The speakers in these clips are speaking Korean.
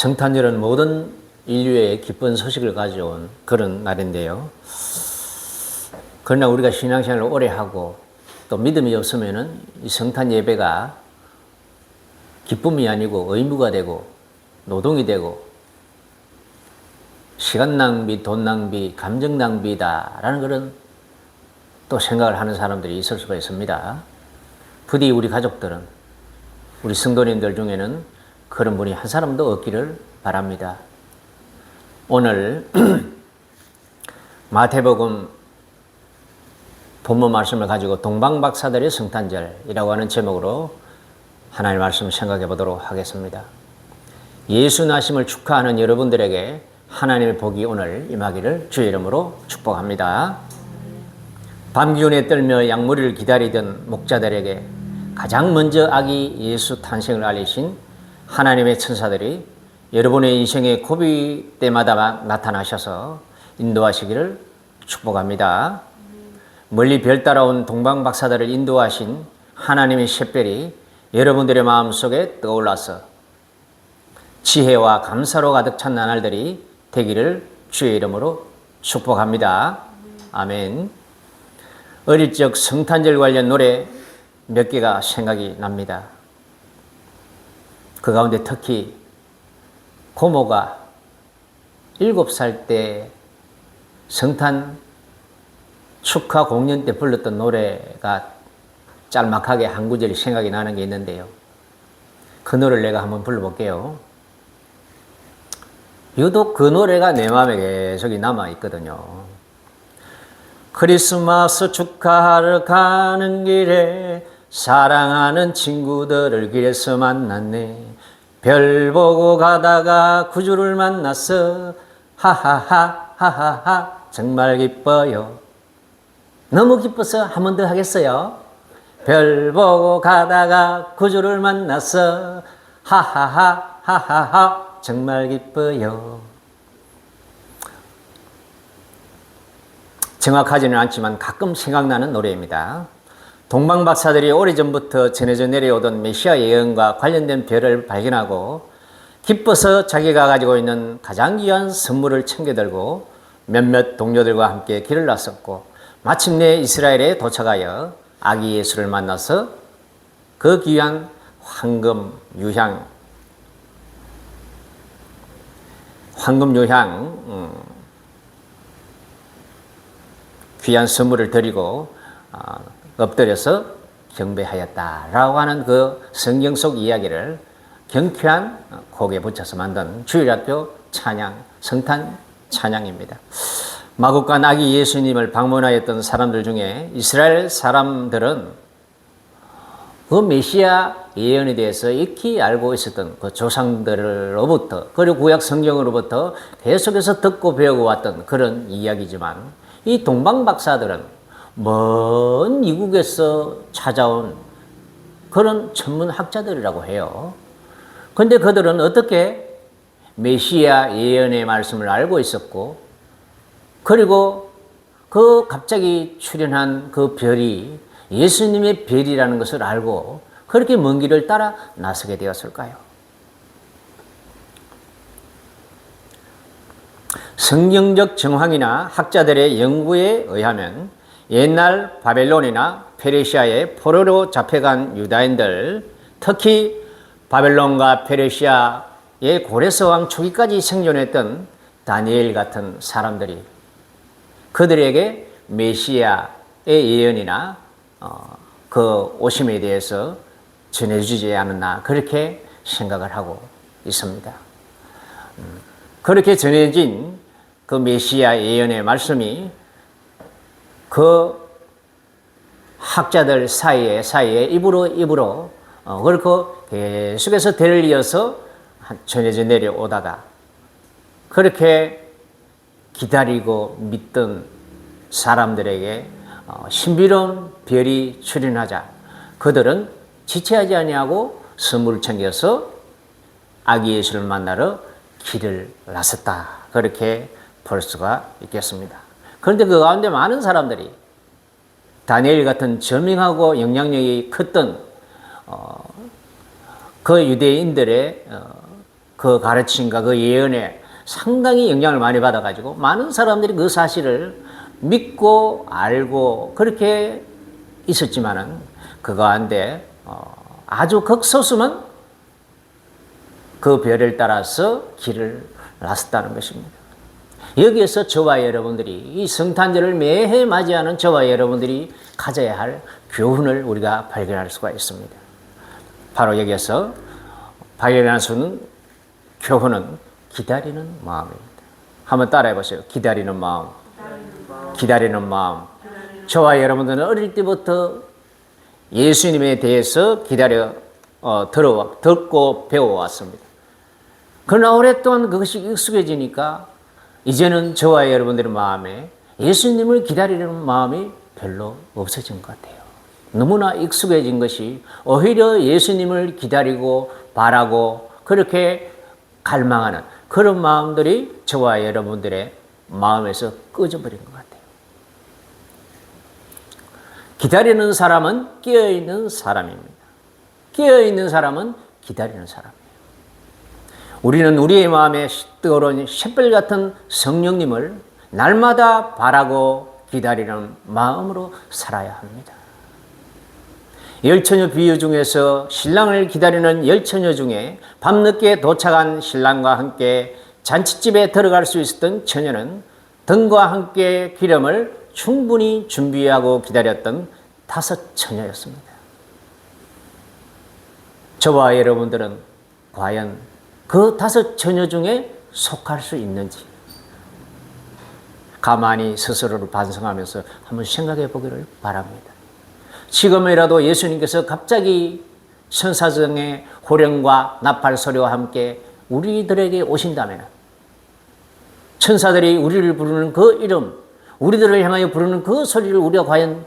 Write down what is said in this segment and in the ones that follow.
성탄절은 모든 인류의 기쁜 소식을 가져온 그런 날인데요. 그러나 우리가 신앙생활을 오래 하고 또 믿음이 없으면은 이 성탄 예배가 기쁨이 아니고 의무가 되고 노동이 되고 시간 낭비, 돈 낭비, 감정 낭비다라는 그런 또 생각을 하는 사람들이 있을 수가 있습니다. 부디 우리 가족들은, 우리 성도님들 중에는 그런 분이 한 사람도 없기를 바랍니다. 오늘 마태복음 본문 말씀을 가지고 동방박사들의 성탄절이라고 하는 제목으로 하나님의 말씀을 생각해 보도록 하겠습니다. 예수 나심을 축하하는 여러분들에게 하나님의 복이 오늘 임하기를 주의 이름으로 축복합니다. 밤 기온에 떨며 양무리를 기다리던 목자들에게 가장 먼저 아기 예수 탄생을 알리신 하나님의 천사들이 여러분의 인생의 고비 때마다 나타나셔서 인도하시기를 축복합니다. 멀리 별 따라온 동방박사들을 인도하신 하나님의 샛별이 여러분들의 마음속에 떠올라서 지혜와 감사로 가득 찬 나날들이 되기를 주의 이름으로 축복합니다. 아멘. 어릴 적 성탄절 관련 노래 몇 개가 생각이 납니다. 그 가운데 특히 고모가 7살 때 성탄 축하 공연 때 불렀던 노래가 짤막하게 한 구절이 생각이 나는 게 있는데요. 그 노래를 내가 한번 불러볼게요. 유독 그 노래가 내 마음에 계속 남아있거든요. 크리스마스 축하하러 가는 길에 사랑하는 친구들을 길에서 만났네. 별 보고 가다가 구주를 만났어. 하하하 하하하 정말 기뻐요. 너무 기뻐서 한 번 더 하겠어요. 별 보고 가다가 구주를 만났어. 하하하 하하하 정말 기뻐요. 정확하지는 않지만 가끔 생각나는 노래입니다. 동방박사들이 오래전부터 전해져 내려오던 메시아 예언과 관련된 별을 발견하고 기뻐서 자기가 가지고 있는 가장 귀한 선물을 챙겨들고 몇몇 동료들과 함께 길을 나섰고 마침내 이스라엘에 도착하여 아기 예수를 만나서 그 귀한 황금 유향 귀한 선물을 드리고 엎드려서 경배하였다라고 하는 그 성경 속 이야기를 경쾌한 곡에 붙여서 만든 주일학교 찬양, 성탄 찬양입니다. 마국간 아기 예수님을 방문하였던 사람들 중에 이스라엘 사람들은 그 메시아 예언에 대해서 익히 알고 있었던 그 조상들로부터 그리고 구약 성경으로부터 계속해서 듣고 배우고 왔던 그런 이야기지만 이 동방박사들은 먼 이국에서 찾아온 그런 천문학자들이라고 해요. 그런데 그들은 어떻게 메시아 예언의 말씀을 알고 있었고 그리고 그 갑자기 출현한 그 별이 예수님의 별이라는 것을 알고 그렇게 먼 길을 따라 나서게 되었을까요? 성경적 정황이나 학자들의 연구에 의하면 옛날 바벨론이나 페르시아에 포로로 잡혀간 유다인들, 특히 바벨론과 페르시아의 고레스 왕 초기까지 생존했던 다니엘 같은 사람들이 그들에게 메시아의 예언이나 그 오심에 대해서 전해주지 않았나 그렇게 생각을 하고 있습니다. 그렇게 전해진 그 메시아 예언의 말씀이 그 학자들 사이에 입으로 그렇고 계속해서 대를 이어서 전해져 내려오다가 그렇게 기다리고 믿던 사람들에게 신비로운 별이 출현하자 그들은 지체하지 아니하고 선물을 챙겨서 아기 예수를 만나러 길을 나섰다. 그렇게 볼 수가 있겠습니다. 그런데 그 가운데 많은 사람들이 다니엘 같은 저명하고 영향력이 컸던 그 유대인들의 그 가르침과 그 예언에 상당히 영향을 많이 받아가지고 많은 사람들이 그 사실을 믿고 알고 그렇게 있었지만은 그 가운데 아주 극소수만 그 별을 따라서 길을 나섰다는 것입니다. 여기에서 저와 여러분들이 이 성탄절을 매해 맞이하는 저와 여러분들이 가져야 할 교훈을 우리가 발견할 수가 있습니다. 바로 여기에서 발견할 수 있는 교훈은 기다리는 마음입니다. 한번 따라해 보세요. 기다리는 마음. 기다리는 마음. 저와 여러분들은 어릴 때부터 예수님에 대해서 듣고 배워왔습니다. 그러나 오랫동안 그것이 익숙해지니까 이제는 저와 여러분들의 마음에 예수님을 기다리는 마음이 별로 없어진 것 같아요. 너무나 익숙해진 것이 오히려 예수님을 기다리고 바라고 그렇게 갈망하는 그런 마음들이 저와 여러분들의 마음에서 꺼져버린 것 같아요. 기다리는 사람은 깨어있는 사람입니다. 깨어있는 사람은 기다리는 사람이에요. 우리는 우리의 마음에 뜨거운 샛별 같은 성령님을 날마다 바라고 기다리는 마음으로 살아야 합니다. 열처녀 비유 중에서 신랑을 기다리는 열처녀 중에 밤늦게 도착한 신랑과 함께 잔치집에 들어갈 수 있었던 처녀는 등과 함께 기름을 충분히 준비하고 기다렸던 5 처녀였습니다. 저와 여러분들은 과연 그 5 처녀 중에 속할 수 있는지 가만히 스스로를 반성하면서 한번 생각해 보기를 바랍니다. 지금이라도 예수님께서 갑자기 천사장의 호령과 나팔 소리와 함께 우리들에게 오신다면 천사들이 우리를 부르는 그 이름, 우리들을 향하여 부르는 그 소리를 우리가 과연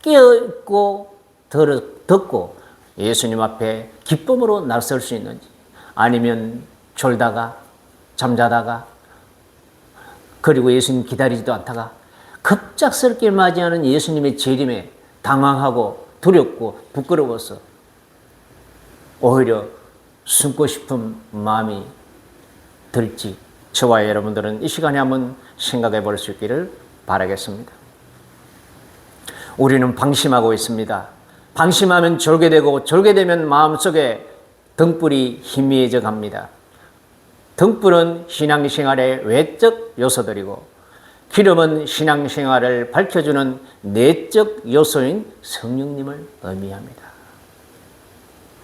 깨어있고 듣고 예수님 앞에 기쁨으로 나설 수 있는지, 아니면 졸다가 잠자다가 그리고 예수님 기다리지도 않다가 급작스럽게 맞이하는 예수님의 재림에 당황하고 두렵고 부끄러워서 오히려 숨고 싶은 마음이 들지, 저와 여러분들은 이 시간에 한번 생각해 볼 수 있기를 바라겠습니다. 우리는 방심하고 있습니다. 방심하면 졸게 되고 졸게 되면 마음속에 등불이 희미해져 갑니다. 등불은 신앙생활의 외적 요소들이고 기름은 신앙생활을 밝혀주는 내적 요소인 성령님을 의미합니다.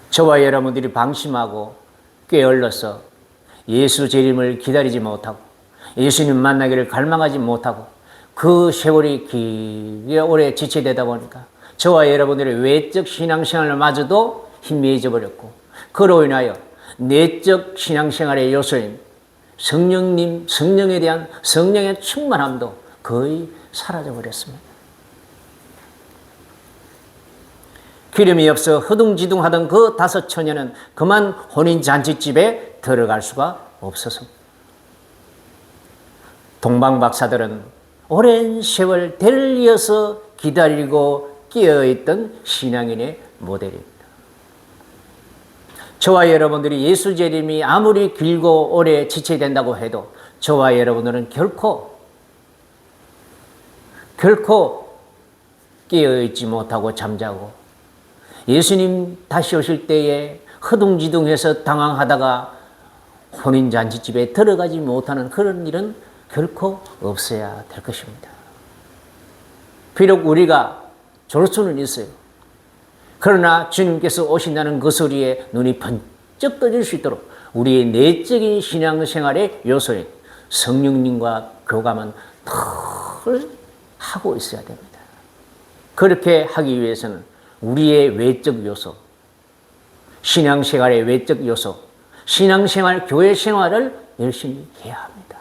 저와 여러분들이 방심하고 게을러서 예수 재림을 기다리지 못하고 예수님 만나기를 갈망하지 못하고 그 세월이 길게 오래 지체되다 보니까 저와 여러분들의 외적 신앙생활마저도 희미해져 버렸고, 그로 인하여 내적 신앙생활의 요소인 성령에 대한 성령의 충만함도 거의 사라져 버렸습니다. 기름이 없어 허둥지둥하던 그 5 처녀는 그만 혼인잔치집에 들어갈 수가 없어서 동방박사들은 오랜 세월 대를 이어서 기다리고 깨어있던 신앙인의 모델입니다. 저와 여러분들이 예수 재림이 아무리 길고 오래 지체된다고 해도 저와 여러분들은 결코 깨어있지 못하고 잠자고 예수님 다시 오실 때에 허둥지둥해서 당황하다가 혼인잔치집에 들어가지 못하는 그런 일은 결코 없어야 될 것입니다. 비록 우리가 졸 수는 있어요. 그러나 주님께서 오신다는 그 소리에 눈이 번쩍 떠질 수 있도록 우리의 내적인 신앙생활의 요소인 성령님과 교감은 늘 하고 있어야 됩니다. 그렇게 하기 위해서는 우리의 외적 요소, 신앙생활의 외적 요소, 신앙생활, 교회 생활을 열심히 해야 합니다.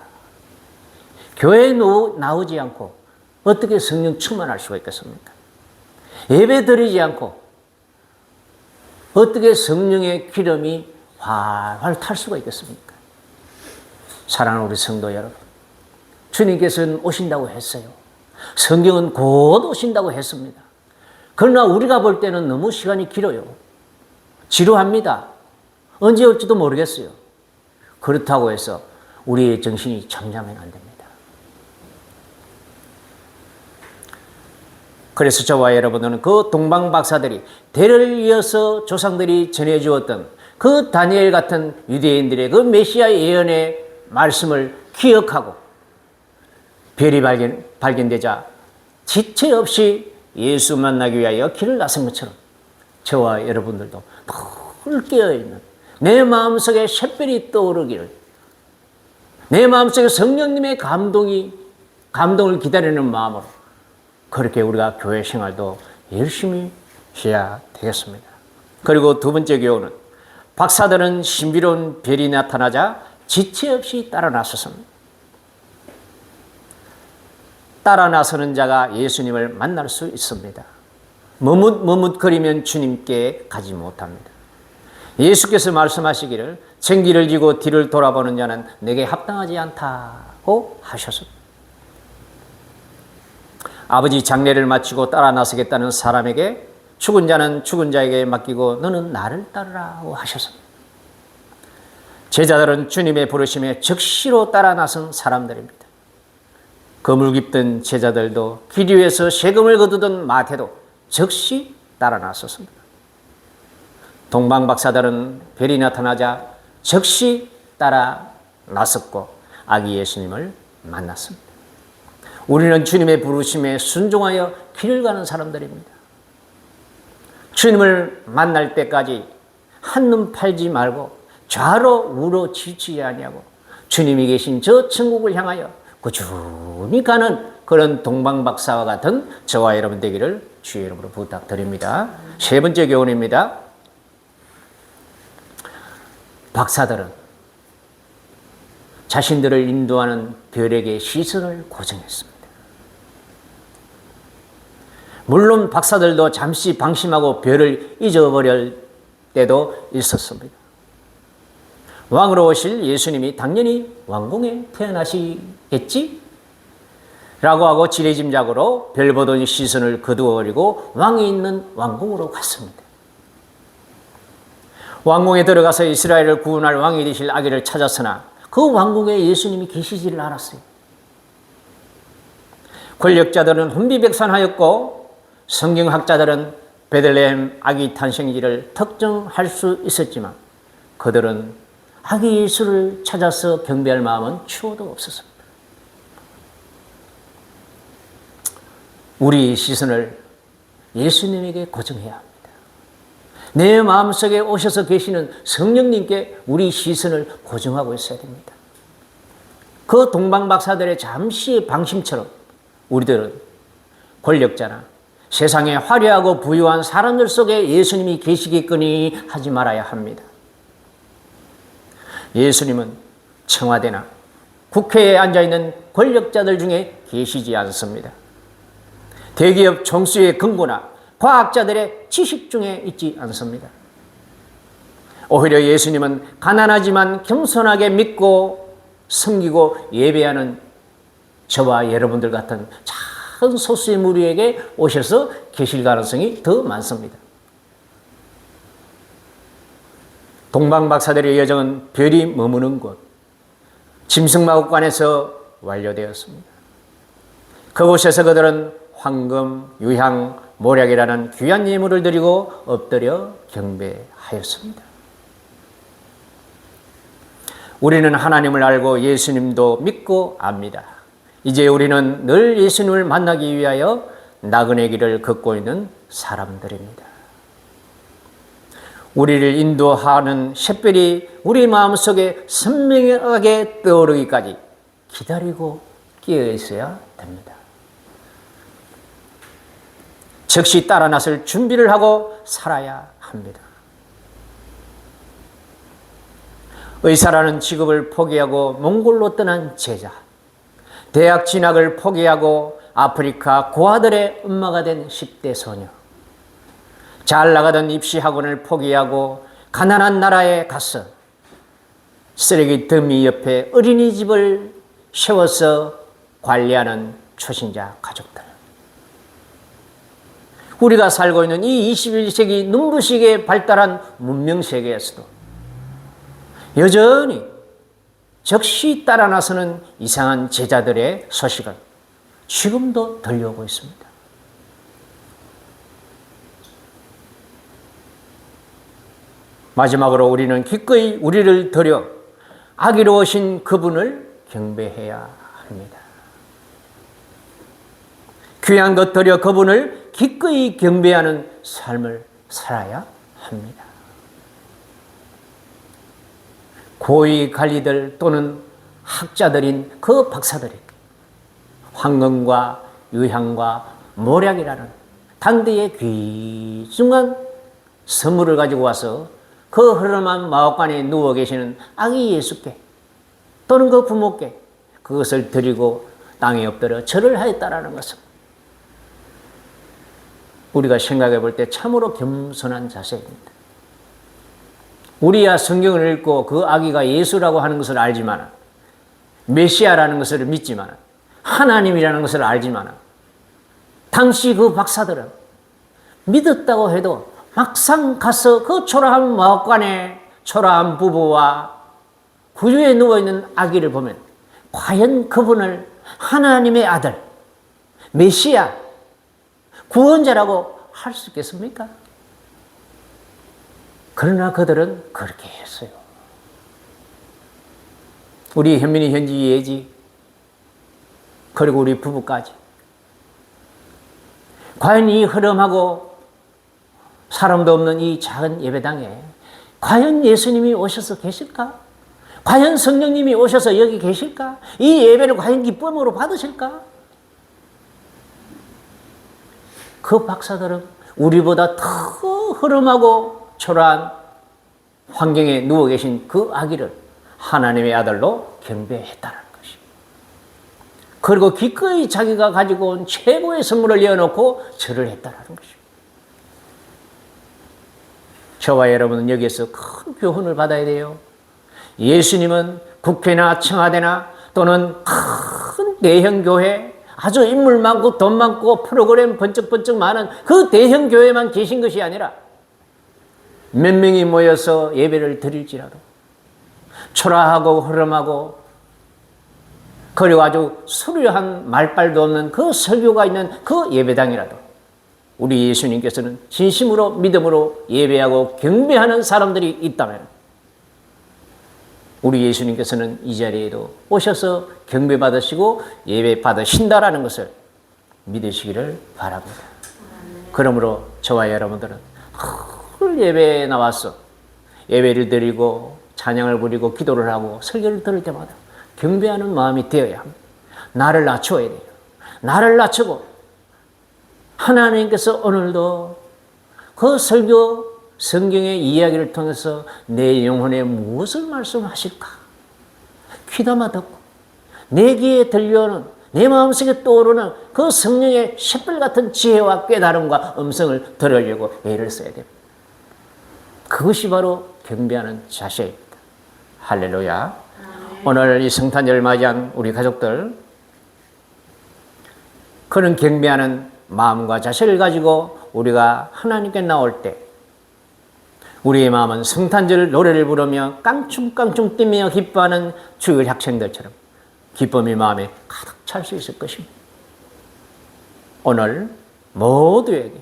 교회에 나오지 않고 어떻게 성령 충만할 수가 있겠습니까? 예배 드리지 않고 어떻게 성령의 기름이 활활 탈 수가 있겠습니까? 사랑하는 우리 성도 여러분, 주님께서는 오신다고 했어요. 성경은 곧 오신다고 했습니다. 그러나 우리가 볼 때는 너무 시간이 길어요. 지루합니다. 언제 올지도 모르겠어요. 그렇다고 해서 우리의 정신이 잠잠하면 안 됩니다. 그래서 저와 여러분들은 그 동방 박사들이 대를 이어서 조상들이 전해주었던 그 다니엘 같은 유대인들의 그 메시아 예언의 말씀을 기억하고 별이 발견되자 지체 없이 예수 만나기 위하여 길을 나선 것처럼 저와 여러분들도 늘 깨어있는 내 마음속에 샛별이 떠오르기를, 내 마음속에 성령님의 감동을 기다리는 마음으로 그렇게 우리가 교회 생활도 열심히 해야 되겠습니다. 그리고 두 번째 교훈은 박사들은 신비로운 별이 나타나자 지체 없이 따라 나섰습니다. 따라 나서는 자가 예수님을 만날 수 있습니다. 머뭇거리면 주님께 가지 못합니다. 예수께서 말씀하시기를 전기를 지고 뒤를 돌아보는 자는 내게 합당하지 않다고 하셨습니다. 아버지 장례를 마치고 따라 나서겠다는 사람에게 죽은 자는 죽은 자에게 맡기고 너는 나를 따르라고 하셨습니다. 제자들은 주님의 부르심에 즉시로 따라 나선 사람들입니다. 거물 깊던 제자들도 길 위에서 세금을 거두던 마태도 즉시 따라 나섰습니다. 동방 박사들은 별이 나타나자 즉시 따라 나섰고 아기 예수님을 만났습니다. 우리는 주님의 부르심에 순종하여 길을 가는 사람들입니다. 주님을 만날 때까지 한눈 팔지 말고 좌로 우로 지치지 아니하고 주님이 계신 저 천국을 향하여 꾸준히 가는 그런 동방박사와 같은 저와 여러분 되기를 주의 이름으로 부탁드립니다. 세 번째 교훈입니다. 박사들은 자신들을 인도하는 별에게 시선을 고정했습니다. 물론 박사들도 잠시 방심하고 별을 잊어버릴 때도 있었습니다. 왕으로 오실 예수님이 당연히 왕궁에 태어나시겠지? 라고 하고 지레짐작으로 별 보던 시선을 거두어버리고 왕이 있는 왕궁으로 갔습니다. 왕궁에 들어가서 이스라엘을 구원할 왕이 되실 아기를 찾았으나 그 왕궁에 예수님이 계시지를 않았어요. 권력자들은 혼비백산하였고 성경학자들은 베들레헴 아기 탄생지를 특정할 수 있었지만 그들은 아기 예수를 찾아서 경배할 마음은 추호도 없었습니다. 우리 시선을 예수님에게 고정해야 합니다. 내 마음속에 오셔서 계시는 성령님께 우리 시선을 고정하고 있어야 됩니다. 그 동방박사들의 잠시의 방심처럼 우리들은 권력자나 세상에 화려하고 부유한 사람들 속에 예수님이 계시겠거니 하지 말아야 합니다. 예수님은 청와대나 국회에 앉아있는 권력자들 중에 계시지 않습니다. 대기업 총수의 금고나 과학자들의 지식 중에 있지 않습니다. 오히려 예수님은 가난하지만 겸손하게 믿고 섬기고 예배하는 저와 여러분들 같은 작은 소수의 무리에게 오셔서 계실 가능성이 더 많습니다. 동방박사들의 여정은 별이 머무는 곳 짐승마국관에서 완료되었습니다. 그곳에서 그들은 황금, 유향, 모략이라는 귀한 예물을 드리고 엎드려 경배하였습니다. 우리는 하나님을 알고 예수님도 믿고 압니다. 이제 우리는 늘 예수님을 만나기 위하여 나그네 길을 걷고 있는 사람들입니다. 우리를 인도하는 샛별이 우리 마음속에 선명하게 떠오르기까지 기다리고 끼어 있어야 됩니다. 즉시 따라 나설 준비를 하고 살아야 합니다. 의사라는 직업을 포기하고 몽골로 떠난 제자, 대학 진학을 포기하고 아프리카 고아들의 엄마가 된 10대 소녀, 잘 나가던 입시학원을 포기하고 가난한 나라에 가서 쓰레기 더미 옆에 어린이집을 세워서 관리하는 초신자 가족들. 우리가 살고 있는 이 21세기 눈부시게 발달한 문명세계에서도 여전히 즉시 따라 나서는 이상한 제자들의 소식을 지금도 들려오고 있습니다. 마지막으로 우리는 기꺼이 우리를 들여 아기로 오신 그분을 경배해야 합니다. 귀한 것 들여 그분을 기꺼이 경배하는 삶을 살아야 합니다. 고위 관리들 또는 학자들인 그 박사들이 황금과 유향과 모략이라는 당대의 귀중한 선물을 가지고 와서 그 허름한 마옥간에 누워 계시는 아기 예수께 또는 그 부모께 그것을 드리고 땅에 엎드려 절을 하였다라는 것은 우리가 생각해 볼 때 참으로 겸손한 자세입니다. 우리야 성경을 읽고 그 아기가 예수라고 하는 것을 알지만, 메시아라는 것을 믿지만, 하나님이라는 것을 알지만, 당시 그 박사들은 믿었다고 해도 막상 가서 그 초라한 마옥간에 초라한 부부와 구유에 누워있는 아기를 보면 과연 그분을 하나님의 아들, 메시아, 구원자라고 할 수 있겠습니까? 그러나 그들은 그렇게 했어요. 우리 현민이, 현지, 예지, 그리고 우리 부부까지. 과연 이 흐름하고 사람도 없는 이 작은 예배당에 과연 예수님이 오셔서 계실까? 과연 성령님이 오셔서 여기 계실까? 이 예배를 과연 기쁨으로 받으실까? 그 박사들은 우리보다 더 흐름하고 초라한 환경에 누워 계신 그 아기를 하나님의 아들로 경배했다는 것입니다. 그리고 기꺼이 자기가 가지고 온 최고의 선물을 내어놓고 절을 했다는 것입니다. 저와 여러분은 여기에서 큰 교훈을 받아야 돼요. 예수님은 국회나 청와대나 또는 큰 대형 교회, 아주 인물 많고 돈 많고 프로그램 번쩍번쩍 많은 그 대형 교회만 계신 것이 아니라 몇 명이 모여서 예배를 드릴지라도 초라하고 흐름하고 그리고 아주 수려한 말발도 없는 그 설교가 있는 그 예배당이라도 우리 예수님께서는 진심으로 믿음으로 예배하고 경배하는 사람들이 있다면 우리 예수님께서는 이 자리에도 오셔서 경배 받으시고 예배 받으신다라는 것을 믿으시기를 바랍니다. 그러므로 저와 여러분들은 늘 예배에 나와서 예배를 드리고 찬양을 부리고 기도를 하고 설교를 들을 때마다 경배하는 마음이 되어야 합니다. 나를 낮춰야 돼요. 나를 낮추고 하나님께서 오늘도 그 설교 성경의 이야기를 통해서 내 영혼에 무엇을 말씀하실까? 귀담아 듣고 내 귀에 들려오는 내 마음속에 떠오르는 그 성령의 샛불 같은 지혜와 깨달음과 음성을 들으려고 애를 써야 됩니다. 그것이 바로 경배하는 자세입니다. 할렐루야. 오늘 이 성탄절을 맞이한 우리 가족들, 그런 경배하는 마음과 자세를 가지고 우리가 하나님께 나올 때 우리의 마음은 성탄절 노래를 부르며 깡충깡충 뛰며 기뻐하는 주일 학생들처럼 기쁨이 마음에 가득 찰 수 있을 것입니다. 오늘 모두에게,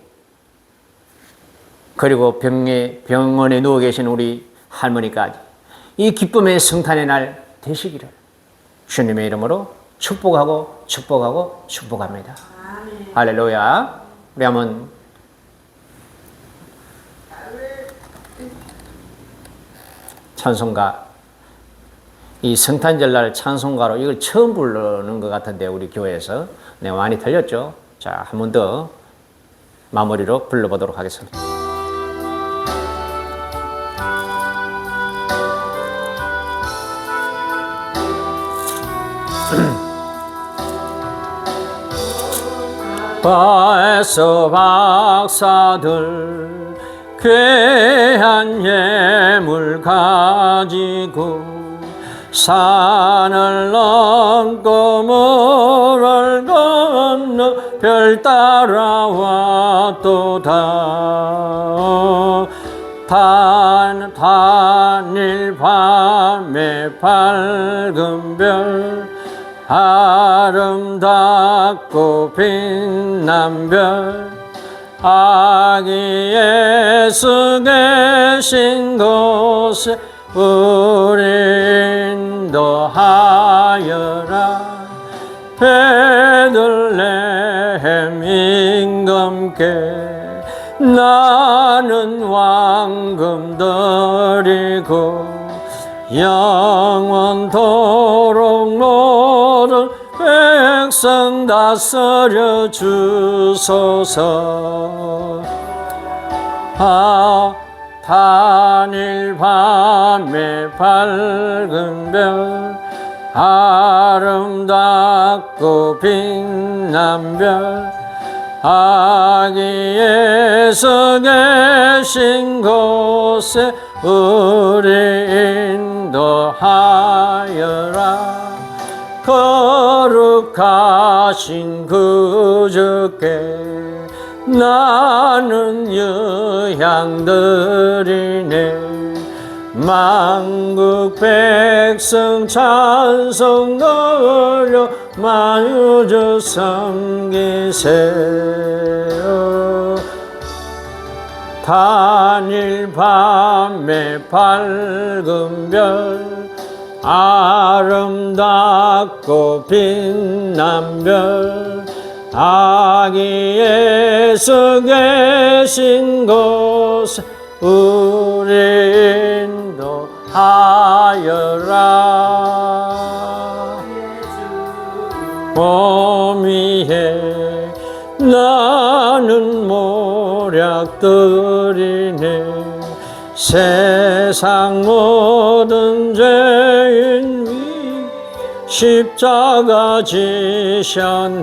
그리고 병원에 누워 계신 우리 할머니까지 이 기쁨의 성탄의 날 되시기를 주님의 이름으로 축복하고 축복하고 축복합니다. 아멘. 할렐루야. 우리 한번 찬송가, 이 성탄절날 찬송가로 이걸 처음 부르는 것 같은데 우리 교회에서 많이 들렸죠? 자, 한 번 더 마무리로 불러보도록 하겠습니다. 바에서 박사들 귀한 예물 가지고 산을 넘고 물을 건너 별 따라왔도다. 단일 밤에 밝은 별 아름답고 빛난 별 아기 예수 계신 곳에 우리 인도하여라. 베들레헴 임금께 나는 왕금 드리고 영원토록 모든 백성 다스려 주소서. 단일 밤에 밝은 별 아름답고 빛난 별 아기 예수 계신 곳에 우리 인도하여라. 거룩하신 그 주께 나는 유향 드리네. 만국 백성 찬송 돌려 만유주 섬기세요. 단일 밤에 밝은 별 아름답고 빛난 별 아기 예수 계신 곳에 우리 인도하여라. 몸 위에 나는 모략 드리네. 세상 모든 죄인 위 십자가 지셨네요.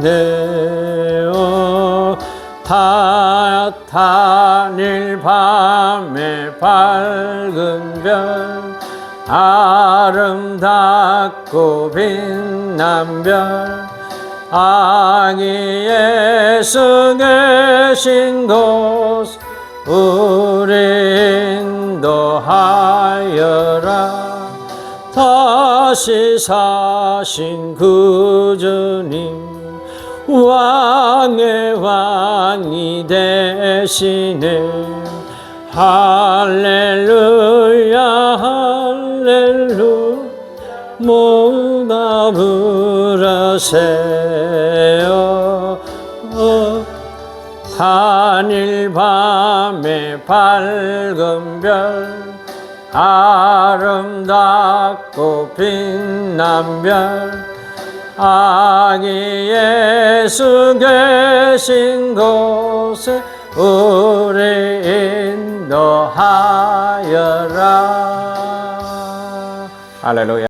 단일 밤에 밝은 별 아름답고 빛난 별 아기 예수 계신 곳 우리 인도하여라. 다시 사신 그 주님 왕의 왕이 되시네. 할렐루야 할렐루야 모두 부르세요. 단일 밤에 밝은 별 아름답고 빛난 별 아기 예수 계신 곳에 우리 인도하여라. 할렐루야.